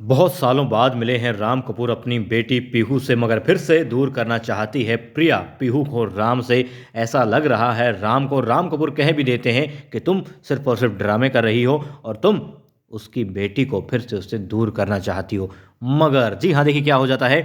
बहुत सालों बाद मिले हैं राम कपूर अपनी बेटी पीहू से, मगर फिर से दूर करना चाहती है प्रिया पीहू को राम से। ऐसा लग रहा है राम को। राम कपूर कह भी देते हैं कि तुम सिर्फ और सिर्फ ड्रामे कर रही हो और तुम उसकी बेटी को फिर से उससे दूर करना चाहती हो। मगर जी हाँ, देखिए क्या हो जाता है।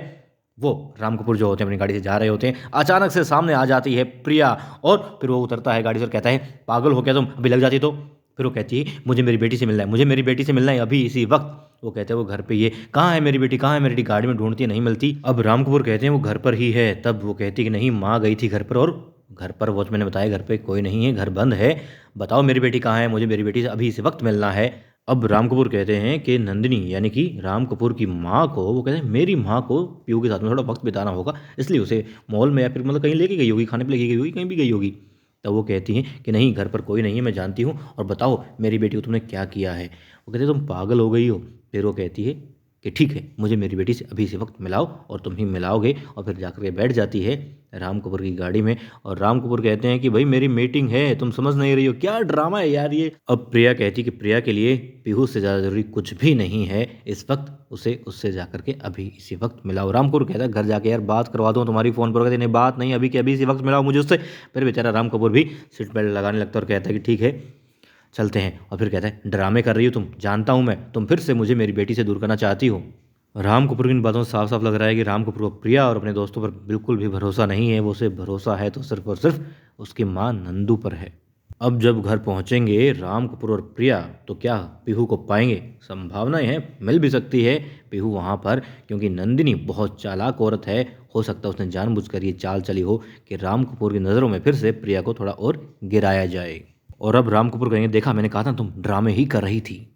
वो राम कपूर जो होते हैं अपनी गाड़ी से जा रहे होते हैं, अचानक से सामने आ जाती है प्रिया और फिर वो उतरता है गाड़ी से और कहता है, पागल हो क्या तुम, अभी लग जाती तो। फिर वो कहती है, मुझे मेरी बेटी से मिलना है, मुझे मेरी बेटी से मिलना है अभी इसी वक्त। वो कहते हैं वो घर पे ही है। कहाँ है मेरी बेटी, कहाँ है मेरी बेटी, गाड़ी में ढूंढती है नहीं मिलती। अब राम कपूर कहते हैं वो घर पर ही है। तब वो कहती है कि नहीं, माँ गई थी घर पर और घर पर वॉचमैन ने बताया घर पे कोई नहीं है, घर बंद है। बताओ मेरी बेटी कहाँ है, मुझे मेरी बेटी से अभी इसी वक्त मिलना है। अब राम कपूर कहते हैं कि नंदिनी यानी कि राम कपूर की माँ को, वो कहते हैं मेरी माँ को पीहू के साथ में थोड़ा वक्त बिताना होगा, इसलिए उसे मॉल में या फिर मतलब कहीं लेके गई होगी, खाने पे लेके गई होगी, कहीं भी गई होगी। तब वो कहती हैं कि नहीं, घर पर कोई नहीं है, मैं जानती हूँ, और बताओ मेरी बेटी को तुमने क्या किया है। वो कहते हैं तुम पागल हो गई हो। फिर वो कहती है कि ठीक है, मुझे मेरी बेटी से अभी इसी वक्त मिलाओ, और तुम ही मिलाओगे। और फिर जाकर के बैठ जाती है राम कपूर की गाड़ी में। और राम कपूर कहते हैं कि भाई मेरी मीटिंग है, तुम समझ नहीं रही हो, क्या ड्रामा है यार ये। अब प्रिया कहती कि प्रिया के लिए पीहू से ज़्यादा जरूरी कुछ भी नहीं है इस वक्त, उसे उससे जाकर के अभी इसी वक्त मिलाओ। राम कपूर कहता है घर जाके यार बात करवा दूँ तुम्हारी फ़ोन पर। कहते नहीं, बात नहीं, अभी के अभी इसी वक्त मिलाओ मुझे उससे। फिर बेचारा राम कपूर भी सीट बेल्ट लगाने लगता है और कहता है कि ठीक है चलते हैं। और फिर कहता है ड्रामे कर रही हो तुम, जानता हूँ मैं, तुम फिर से मुझे मेरी बेटी से दूर करना चाहती हो। राम कपूर की इन बातों से साफ साफ लग रहा है कि राम कपूर को प्रिया और अपने दोस्तों पर बिल्कुल भी भरोसा नहीं है। वो उसे भरोसा है तो सिर्फ और सिर्फ उसकी माँ नंदू पर है। अब जब घर पहुंचेंगे राम कपूर और प्रिया, तो क्या पीहू को पाएंगे? संभावनाएं हैं, मिल भी सकती है पीहू वहां पर, क्योंकि नंदिनी बहुत चालाक औरत है। हो सकता है उसने जानबूझकर ये चाल चली हो कि राम कपूर की नज़रों में फिर से प्रिया को थोड़ा और गिराया जाए। और अब राम कपूर कहेंगे, देखा मैंने कहा था तुम ड्रामे ही कर रही थी।